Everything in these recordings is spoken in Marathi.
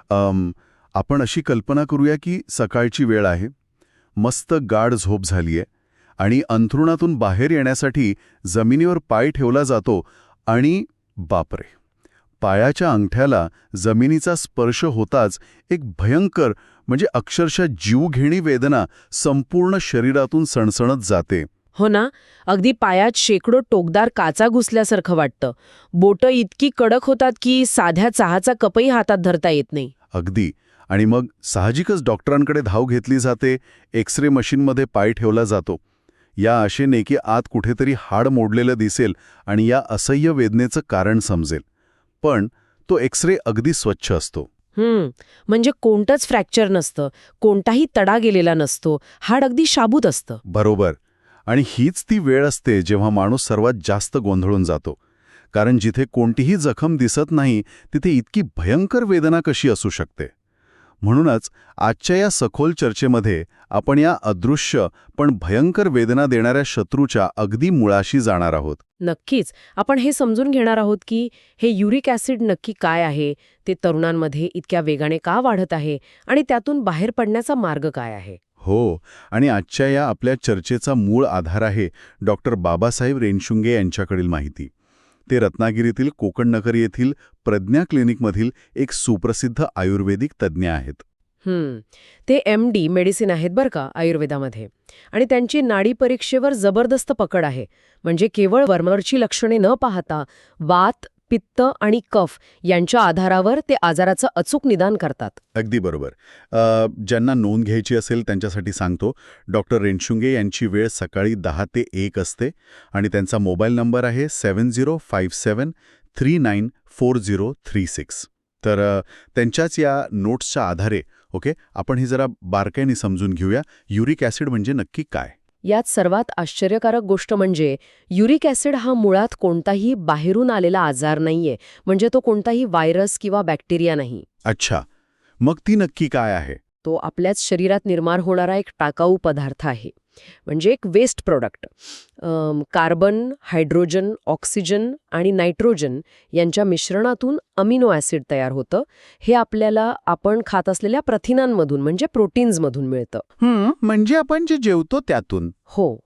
आपण अशी कल्पना करूया की सकाळची वेळ आहे, मस्त गाढ झोप झालीये आणि अंथरुणातून बाहेर येण्यासाठी जमिनीवर पाय ठेवला जातो आणि बापरे, पायाच्या अंगठ्याला जमिनीचा स्पर्श होताच एक भयंकर म्हणजे अक्षरशः जीवघेणी वेदना संपूर्ण शरीरातून सणसणत जाते. हो ना, अगदी पायात शेकडो टोकदार काचा घुसल्यासारखं वाटतं. बोटं इतकी कडक होतात की साध्या चहाचा कपही हातात धरता येत नाही. अगदी. आणि मग साहजिकच डॉक्टरांकडे धाव घेतली जाते, एक्स-रे मशीनमध्ये पाय ठेवला जातो. या आशेने की आत कुठेतरी हाड मोडलेलं दिसेल आणि या असह्य वेदनेचं कारण समजेल. पण तो एक्स-रे अगदी स्वच्छ असतो. म्हणजे कोणतंच फ्रॅक्चर नसतं, कोणताही तडा गेलेला नसतो, हाड अगदी शाबूत असतं. बरोबर. आणि हीच ती वेळ असते जेव्हा माणूस सर्वात जास्त गोंधळून जातो. कारण जिथे कोणतीही जखम दिसत नाही तिथे इतकी भयंकर वेदना कशी असू शकते. म्हणूनच आजच्या या सखोल चर्चेमध्ये आपण या अदृश्य पण भयंकर वेदना देणाऱ्या शत्रूच्या अगदी मुळाशी जाणार आहोत. नक्कीच. आपण हे समजून घेणार आहोत की हे युरिक ॲसिड नक्की काय आहे, ते तरुणांमध्ये इतक्या वेगाने का वाढत आहे आणि त्यातून बाहेर पडण्याचा मार्ग काय आहे. हो, आणि आजच्या या आपल्या चर्चेचा मूळ आधार आहे डॉक्टर बाबासाहेब रेनशुंगे यांच्याकडील माहिती. ते रत्नागिरीतील कोकणनगर येथील प्रज्ञा क्लिनिकमधील एक सुप्रसिद्ध आयुर्वेदिक तज्ज्ञ आहेत. ते MD मेडिसिन आहेत बरं का आयुर्वेदामध्ये. आणि त्यांची नाडी परीक्षेवर जबरदस्त पकड आहे. म्हणजे केवळ वरवरची लक्षणे न पाहता वात, पित्त आणि कफ यांच्या आधारावर ते आजाराचं अचूक निदान करतात. अगदी बरोबर. ज्यांना नोंद घ्यायची असेल त्यांच्यासाठी सांगतो, डॉक्टर रेनशुंगे यांची वेळ सकाळी 10 ते 1 असते आणि त्यांचा मोबाईल नंबर आहे 7057394036. तर त्यांच्याच या नोट्सच्या आधारे आपण हे जरा बारकाईने समजून घेऊया युरिक ॲसिड म्हणजे नक्की काय. यात सर्वात आश्चर्यकारक गोष्ट म्हणजे युरिक ॲसिड हा मुळात कोणताही बाहेरून आलेला आजार नाहीये. म्हणजे तो कोणताही व्हायरस किंवा बॅक्टेरिया नाही. अच्छा, मग ती नक्की काय आहे. तो आपल्याच शरीरात निर्माण होणारा एक टाकाऊ पदार्थ आहे. म्हणजे एक waste product. Carbon, hydrogen, oxygen आणि नायट्रोजन यांच्या मिश्रणातून अमिनो ॲसिड तयार होतं. हे आपल्याला आपण खात असलेल्या प्रथिनांमधून म्हणजे प्रोटीन्समधून मिळतं. म्हणजे आपण जे जेवतो त्यातून. हो.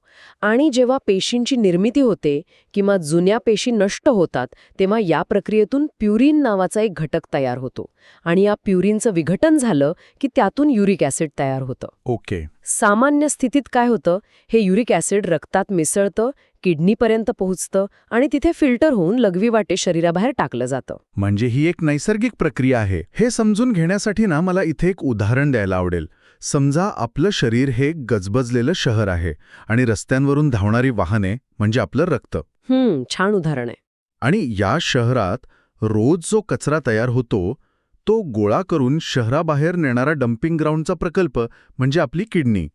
आणि जेव्हा पेशींची निर्मिती होते किंवा जुन्या पेशी नष्ट होतात तेव्हा या प्रक्रियेतून प्युरिन नावाचा एक घटक तयार होतो. आणि या प्युरिनचं विघटन झालं की त्यातून युरिक ॲसिड तयार होतं. ओके. सामान्य स्थितीत काय होतं, हे युरिक ॲसिड रक्तात मिसळतं, किडनीपर्यंत पोहोचतं आणि तिथे फिल्टर होऊन लघवी वाटे शरीराबाहेर टाकलं जातं. म्हणजे ही एक नैसर्गिक प्रक्रिया आहे. हे समजून घेण्यासाठी ना मला इथे एक उदाहरण द्यायला आवडेल. समजा आपलं शरीर हे एक गजबजलेलं शहर आहे आणि रस्त्यांवरून धावणारी वाहने म्हणजे आपलं रक्त. छान उदाहरण आहे. आणि या शहरात रोज जो कचरा तयार होतो तो गोळा करून शहराबाहेर नेणारा डम्पिंग ग्राउंडचा प्रकल्प म्हणजे आपली किडनी.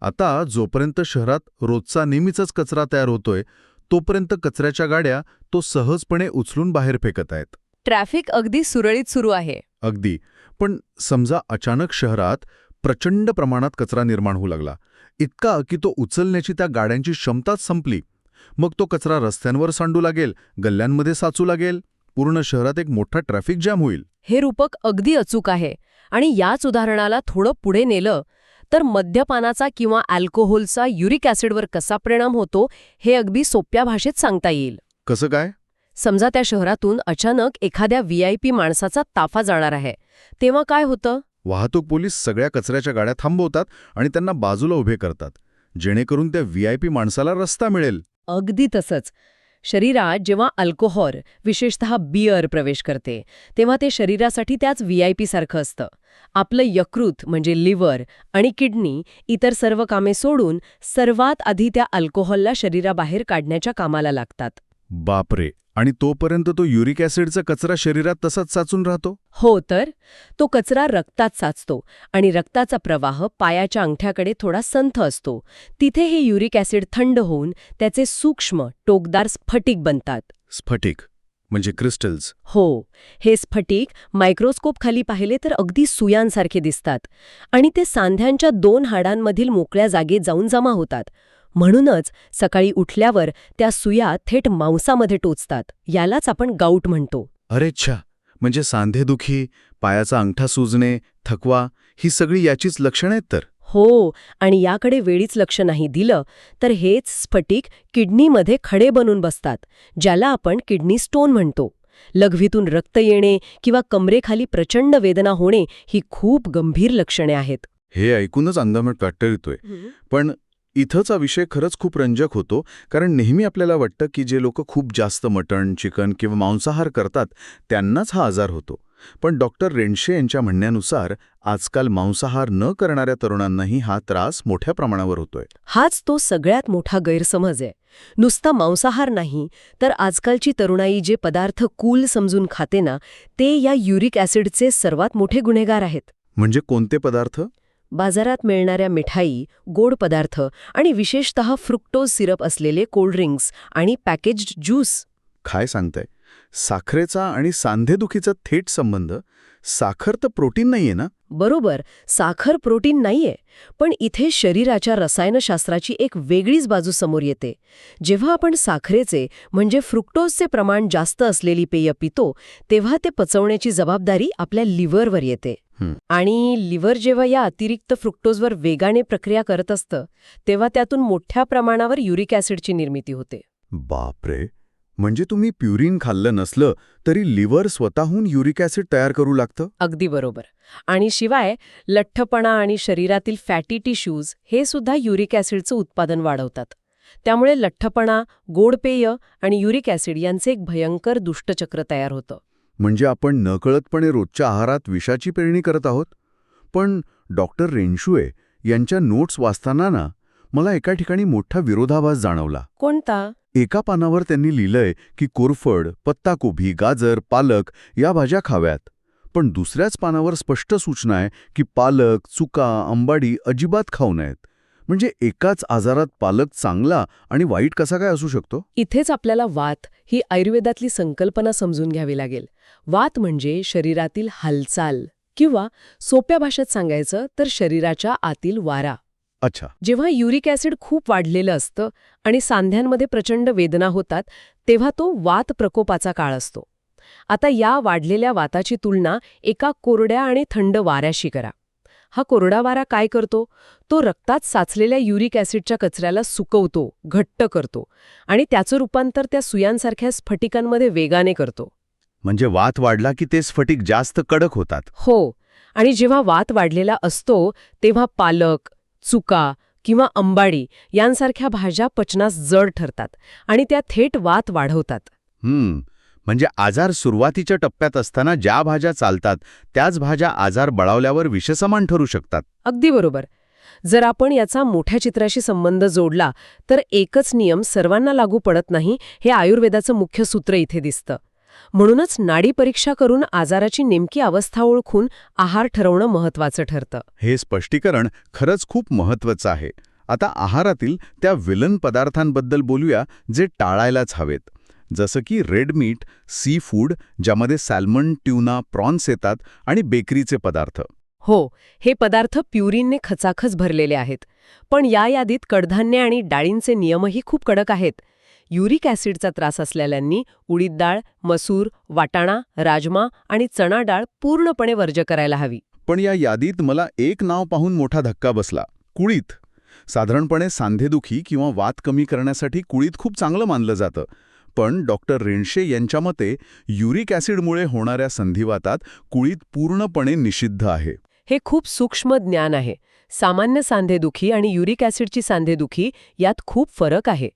आता जोपर्यंत शहरात रोजचा नेहमीचाच कचरा तयार होतोय तोपर्यंत कचऱ्याच्या गाड्या तो सहजपणे उचलून बाहेर फेकत आहेत. ट्रॅफिक अगदी सुरळीत सुरू आहे. अगदी. पण समजा अचानक शहरात प्रचंड प्रमाणात कचरा निर्माण होऊ लागला, इतका की तो उचलण्याची त्या गाड्यांची क्षमताच संपली. मग तो कचरा रस्त्यांवर सांडू लागेल, गल्ल्यांमध्ये साचू लागेल, पूर्ण शहरात एक मोठा ट्रॅफिक जॅम होईल. हे रूपक अगदी अचूक आहे. आणि याच उदाहरणाला थोडं पुढे नेलं तर मद्यपानाचा किंवा अल्कोहोलचा युरिक ॲसिडवर कसा परिणाम होतो हे अगदी सोप्या भाषेत सांगता येईल. कसं काय? समजा त्या शहरातून अचानक एखाद्या VIP माणसाचा ताफा जाणार आहे. तेव्हा काय होतं? वाहतूक पोलीस सगळ्या कचऱ्याच्या गाड्या थांबवतात आणि त्यांना बाजूला उभे करतात, जेणेकरून त्या VIP माणसाला रस्ता मिळेल. अगदी तसंच. शरीरात जेव्हा अल्कोहोल, विशेषतः बियर प्रवेश करते तेव्हा ते शरीरासाठी त्याच VIP सारखं असतं. आपलं यकृत म्हणजे लिव्हर आणि किडनी इतर सर्व कामे सोडून सर्वात आधी त्या अल्कोहोलला शरीराबाहेर काढण्याच्या कामाला लागतात. बापरे. आणि तोपर्यंत तो युरिक ॲसिडचा कचरा शरीरात तसाच साचून राहतो. हो तर. तो कचरा रक्तात साचतो आणि रक्ताचा प्रवाह पायाच्या अंगठ्याकडे थोडा संथ असतो. तिथे हे युरिक ॲसिड थंड होऊन त्याचे सूक्ष्म टोकदार स्फटिक बनतात. स्फटिक म्हणजे क्रिस्टल्स. हो. हे स्फटिक मायक्रोस्कोप खाली पाहिले तर अगदी सुयांसारखे दिसतात आणि ते सांध्यांच्या 2 हाडांमधील मोकळ्या जागेत जाऊन जमा होतात. म्हणूनच सकाळी उठल्यावर त्या सुया थेट मांसामध्ये टोचतात. यालाच आपण गाऊट म्हणतो. अरेच्छा. म्हणजे सांधेदुखी, पायाचा अंगठा सुजणे, थकवा ही सगळी याचीच लक्षणं आहेत तर. हो, आणि याकडे वेळीच लक्ष नाही दिलं तर हेच स्फटिक किडनीमध्ये खडे बनून बसतात, ज्याला आपण किडनी स्टोन म्हणतो. लघवीतून रक्त येणे किंवा कमरेखाली प्रचंड वेदना होणे ही खूप गंभीर लक्षणे आहेत. हे ऐकूनच अंदामट वाटतं येतोय. पण इथंच हा विषय खरंच खूप रंजक होतो, कारण नेहमी आपल्याला वाटतं की जे लोक खूप जास्त मटण, चिकन किंवा मांसाहार करतात त्यांनाच हा आजार होतो. पण डॉक्टर रेंडशे यांच्या म्हणण्यानुसार आजकाल मांसाहार न करणाऱ्या तरुणांनाही हा त्रास मोठ्या प्रमाणावर होतोय. हाच तो सगळ्यात मोठा गैरसमज आहे. नुसता मांसाहार नाही, तर आजकालची तरुणाई जे पदार्थ कूल समजून खाते ना, ते या युरिक ॲसिडचे सर्वात मोठे गुन्हेगार आहेत. म्हणजे कोणते पदार्थ? बाजारात मिळणाऱ्या मिठाई, गोड पदार्थ आणि विशेषतः फ्रुक्टोज सिरप असलेले कोल्ड्रिंक्स आणि पॅकेज्ड ज्यूस. काय सांगताय? साखरेचा आणि सांधेदुखीचा थेट संबंध. साखर तर प्रोटीन नाहीये ना? बरोबर, साखर प्रोटीन नाहीये, पण इथे शरीराच्या रसायनशास्त्राची एक वेगळीच बाजू समोर येते. जेव्हा आपण साखरेचे म्हणजे फ्रुक्टोजचे प्रमाण जास्त असलेली पेय पितो, तेव्हा ते पचवण्याची जबाबदारी आपल्या लिव्हरवर येते. आणि लिव्हर जेव्हा या अतिरिक्त फ्रुक्टोजवर वेगाने प्रक्रिया करत असतं, तेव्हा त्यातून मोठ्या प्रमाणावर युरिक ॲसिडची निर्मिती होते. बापरे, म्हणजे तुम्ही प्युरिन खाल्लं नसलं तरी लिव्हर स्वतःहून युरिक ॲसिड तयार करू लागतं? अगदी बरोबर. आणि शिवाय लठ्ठपणा आणि शरीरातील फॅटी टिश्यूज हे सुद्धा युरिक ॲसिडचं उत्पादन वाढवतात. त्यामुळे लठ्ठपणा, गोड पेय आणि युरिक ॲसिड यांचे एक भयंकर दुष्टचक्र तयार होतं. म्हणजे आपण नकळतपणे रोजच्या आहारात विषाची पेरणी करत आहोत. पण डॉक्टर रेंशुए यांच्या नोट्स वाचताना ना मला एका ठिकाणी मोठा विरोधाभास जाणवला. कोणता? एका पानावर त्यांनी लिहिलंय की कोरफड, पत्ताकोबी, गाजर, पालक या भाज्या खाव्यात. पण दुसऱ्याच पानावर स्पष्ट सूचना आहे की पालक, चुका, अंबाडी अजिबात खाऊ नयेत. म्हणजे एकाच आजारात पालक चांगला आणि वाईट कसा काय असू शकतो? इथेच आपल्याला वात ही आयुर्वेदातली संकल्पना समजून घ्यावी लागेल. वात म्हणजे शरीरातील हालचाल किंवा सोप्या भाषेत सांगायचं तर शरीराच्या आतील वारा. अच्छा. जेव्हा युरिक ॲसिड खूप वाढलेलं असतं आणि सांध्यांमध्ये प्रचंड वेदना होतात, तेव्हा तो वात प्रकोपाचा काळ असतो. आता या वाढलेल्या वाताची तुलना एका कोरड्या आणि थंड वाऱ्याशी करा. हा कोरडा वारा काय करतो? तो रक्तात साचलेल्या युरिक ॲसिडच्या कचऱ्याला सुकवतो, घट्ट करतो आणि त्याचं रूपांतर त्या सुयांसारख्या स्फटिकांमध्ये वेगाने करतो. म्हणजे वात वाढला की ते स्फटिक जास्त कडक होतात. हो, आणि जेव्हा वात वाढलेला असतो तेव्हा पालक, चुका किंवा अंबाडी यांसारख्या भाज्या पचनास जड ठरतात आणि त्या थेट वात वाढवतात. म्हणजे आजार सुरुवातीच्या टप्प्यात असताना ज्या भाज्या चालतात त्याच भाज्या आजार बळावल्यावर विषसमान ठरू शकतात. अगदी बरोबर. जर आपण याचा मोठ्या चित्राशी संबंध जोडला तर एकच नियम सर्वांना लागू पडत नाही, हे आयुर्वेदाचं मुख्य सूत्र इथे दिसतं. म्हणूनच नाडी परीक्षा करून आजाराची नेमकी अवस्था ओळखून आहार ठरवणं महत्वाचं ठरतं. हे स्पष्टीकरण खरंच खूप महत्वाचं आहे. आता आहारातील त्या विलन पदार्थांबद्दल बोलूया जे टाळायलाच हवेत. जसं की रेड मीट, सी फूड ज्यामध्ये सॅल्मन, ट्यूना, प्रॉन्स येतात आणि बेकरीचे पदार्थ. हो, हे पदार्थ प्युरिनने खचाखच भरलेले आहेत. पण या यादीत कडधान्य आणि डाळींचे नियमही खूप कडक आहेत. युरिक ॲसिडचा त्रास असलेल्यांनी उडीद डाळ, मसूर, वाटाणा, राजमा आणि चणा डाळ पूर्णपणे वर्ज्य करायला हवी. पण या यादीत मला एक नाव पाहून मोठा धक्का बसला, कुळीथ. साधारणपणे सांधेदुखी किंवा वात कमी करण्यासाठी कुळीथ खूप चांगलं मानलं जातं. पण डॉक्टर रेंशे यांच्या मते युरिक ॲसिडमुळे होणाऱ्या संधिवातात कुळीथ पूर्णपणे निषिद्ध आहे. हे खूप सूक्ष्म ज्ञान आहे. सामान्य सांधेदुखी आणि युरिक ॲसिडची सांधेदुखी यात खूप फरक आहे.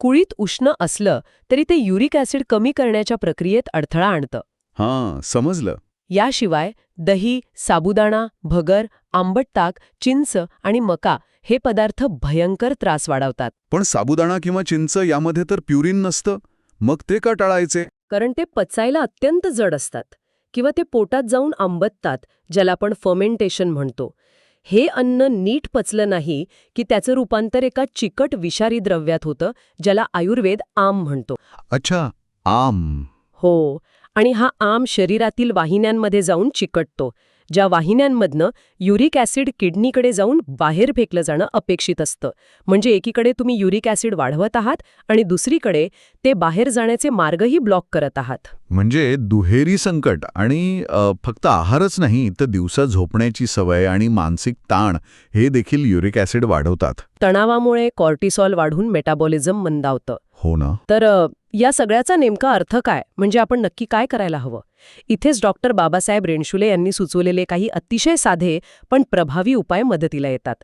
कुळीथ उष्ण असलं तरी ते युरिक ॲसिड कमी करण्याच्या प्रक्रियेत अडथळा आणतं. हां, समजलं. याशिवाय दही, साबुदाणा, भगर, आंबट ताक, चिंच आणि मका हे पदार्थ भयंकर त्रास वाढवतात. पण साबुदाणा किंवा चिंच यामध्ये तर प्युरिन नसतं. मग ते का टाळायचे? कारण ते पचायला अत्यंत जड असतात किंवा ते पोटात जाऊन आंबतात, ज्याला आपण फर्मेंटेशन म्हणतो. हे अन्न नीट पचलं नाही की त्याचं रूपांतर एका चिकट विषारी द्रव्यात होतं, ज्याला आयुर्वेद आम म्हणतो. अच्छा, आम. हो, आणि हा आम शरीरातील वाहिन्यांमध्ये जाऊन चिकटतो, ज्या वाहिन्यांमधनं युरिक ॲसिड किडनीकडे जाऊन बाहेर फेकलं जाणं अपेक्षित असतं. म्हणजे एकीकडे तुम्ही युरिक ॲसिड वाढवत आहात आणि दुसरीकडे ते बाहेर जाण्याचे मार्गही ब्लॉक करत आहात. म्हणजे दुहेरी संकट आणि फक्त आहारच नाही तर दिवसा झोपण्याची सवय आणि मानसिक ताण हे देखील युरिक ॲसिड वाढवतात. तणावामुळे कॉर्टिसॉल वाढून मेटाबॉलिझम मंदावतं. हो ना. तर या सगळ्याचा नेमका अर्थ काय, म्हणजे आपण नक्की काय करायला हवं? इथेच डॉक्टर बाबासाहेब रेणशुले यांनी सुचवलेले काही अतिशय साधे पण प्रभावी उपाय मदतीला येतात.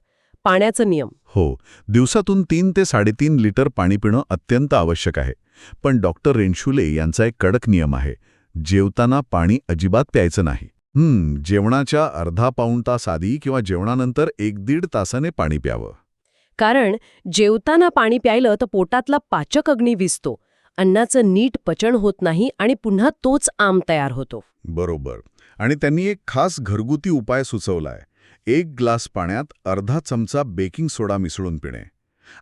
पाण्याचा नियम. हो, दिवसातून 3 ते 3.5 लिटर पाणी पिणं अत्यंत आवश्यक आहे. पण डॉक्टर रेणशुले यांचा एक कडक नियम आहे. जेवताना पाणी अजिबात प्यायचं नाही. जेवणाच्या अर्धा पाऊण तास आधी किंवा जेवणानंतर 1-1.5 तासाने पाणी प्यावं. कारण जेवताना पाणी प्यायलं तर पोटातला पाचक अग्नी विझतो, अन्नाचं नीट पचन होत नाही आणि पुन्हा तोच आम तयार होतो. बरोबर. आणि त्यांनी एक खास घरगुती उपाय सुचवलाय. 1 ग्लास पाण्यात अर्धा चमचा बेकिंग सोडा मिसळून पिणे.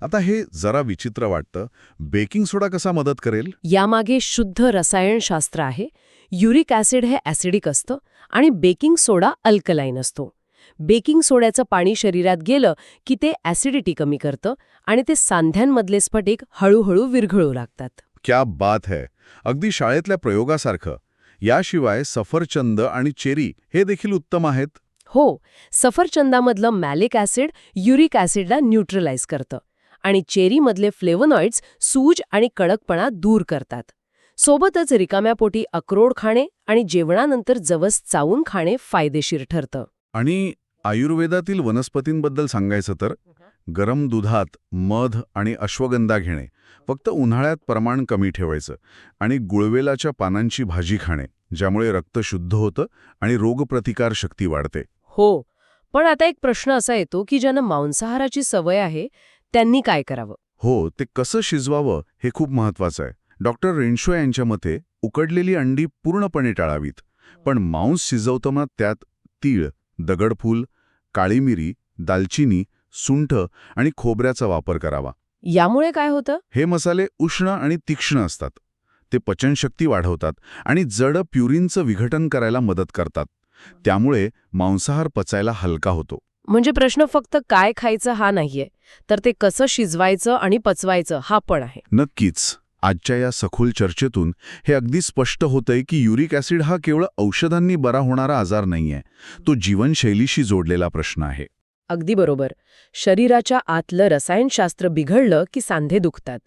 आता हे जरा विचित्र वाटतं. बेकिंग सोडा कसा मदत करेल? यामागे शुद्ध रसायनशास्त्र आहे. युरिक ॲसिड हे ॲसिडिक असतं आणि बेकिंग सोडा अल्कलाईन असतो. बेकिंग सोड्याचं पाणी शरीरात गेलं की ते ॲसिडिटी कमी करतं आणि ते सांध्यांमधले स्फटिक हळूहळू विरघळू लागतात. क्या बात है. अगदी शाळेतल्या प्रयोगासारखं. याशिवाय सफरचंद आणि चेरी हे देखील उत्तम आहेत. हो, सफरचंदामधलं मॅलिक ॲसिड युरिक ॲसिडला न्यूट्रलाइज करतं आणि चेरीमधले फ्लेवोनॉइड्स सूज आणि कडकपणा दूर करतात. सोबतच रिकाम्या पोटी अक्रोड खाणे आणि जेवणानंतर जवस चावून खाणे फायदेशीर ठरतं. आणि आयुर्वेदातील वनस्पतींबद्दल सांगायचं तर गरम दुधात मध आणि अश्वगंधा घेणे, फक्त उन्हाळ्यात प्रमाण कमी ठेवायचं, आणि गुळवेलाच्या पानांची भाजी खाणे, ज्यामुळे रक्त शुद्ध होतं आणि रोगप्रतिकार शक्ती वाढते. हो, पण आता एक प्रश्न असा येतो की ज्यांना मांसाहाराची सवय आहे त्यांनी काय करावं? हो, ते कसं शिजवावं हे खूप महत्वाचं आहे. डॉक्टर रेणशो यांच्या मते उकडलेली अंडी पूर्णपणे टाळावीत, पण मांस शिजवताना त्यात तीळ, दगडफूल, काळी मिरी, दालचिनी, सुंठ आणि खोबऱ्याचा वापर करावा. यामुळे काय होतं? हे मसाले उष्ण आणि तीक्ष्ण असतात. ते पचनशक्ती वाढवतात आणि जड प्युरिनचं विघटन करायला मदत करतात. त्यामुळे मांसाहार पचायला हलका होतो. म्हणजे प्रश्न फक्त काय खायचं हा नाहीये, तर ते कसं शिजवायचं आणि पचवायचं हा पण आहे. नक्कीच. आजच्या या सखोल चर्चेतून हे अगदी स्पष्ट होतंय की युरिक ॲसिड हा केवळ औषधांनी बरा होणारा आजार नाहीये. तो जीवनशैलीशी जोडलेला प्रश्न आहे. अगदी बरोबर. शरीराच्या आतलं रसायनशास्त्र बिघडलं की सांधे दुखतात.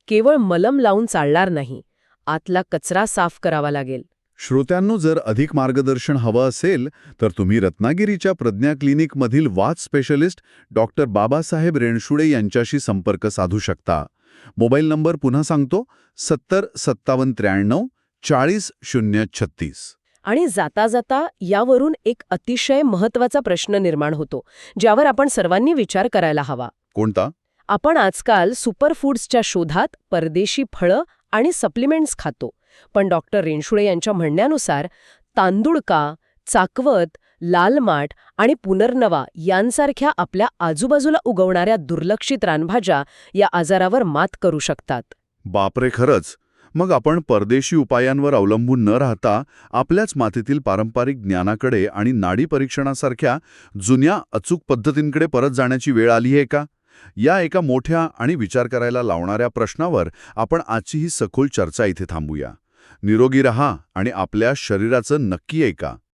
केवळ मलम लावून चालणार नाही, आतला कचरा साफ करावा लागेल. श्रोत्यांनो, जर अधिक मार्गदर्शन हवं असेल तर तुम्ही रत्नागिरीच्या प्रज्ञा क्लिनिकमधील वात स्पेशलिस्ट डॉक्टर बाबासाहेब रेणशुळे यांच्याशी संपर्क साधू शकता. मोबाईल नंबर पुन्हा सांगतो, 70 57 93 40 036. आणि जाता जाता यावरून एक अतिशय महत्वाचा प्रश्न निर्माण होतो, ज्यावर आपण सर्वांनी विचार करायला हवा. कोणता? आपण आजकाल सुपरफूड्सच्या शोधात परदेशी फळं आणि सप्लिमेंट्स खातो, पण डॉक्टर रेणशुळे यांच्या म्हणण्यानुसार तांदूळका, चाकवत, लाल माठ आणि पुनर्नवा यांसारख्या आपल्या आजूबाजूला उगवणाऱ्या दुर्लक्षित रानभाज्या या आजारावर मात करू शकतात. बापरे, खरंच. मग आपण परदेशी उपायांवर अवलंबून न राहता आपल्याच मातीतील पारंपरिक ज्ञानाकडे आणि नाडी परीक्षणासारख्या जुन्या अचूक पद्धतींकडे परत जाण्याची वेळ आली आहे का? या एका मोठ्या आणि विचार करायला लावणाऱ्या प्रश्नावर आपण आजची ही सखोल चर्चा इथे थांबूया. निरोगी रहा आणि आपल्या शरीराचं नक्की ऐका.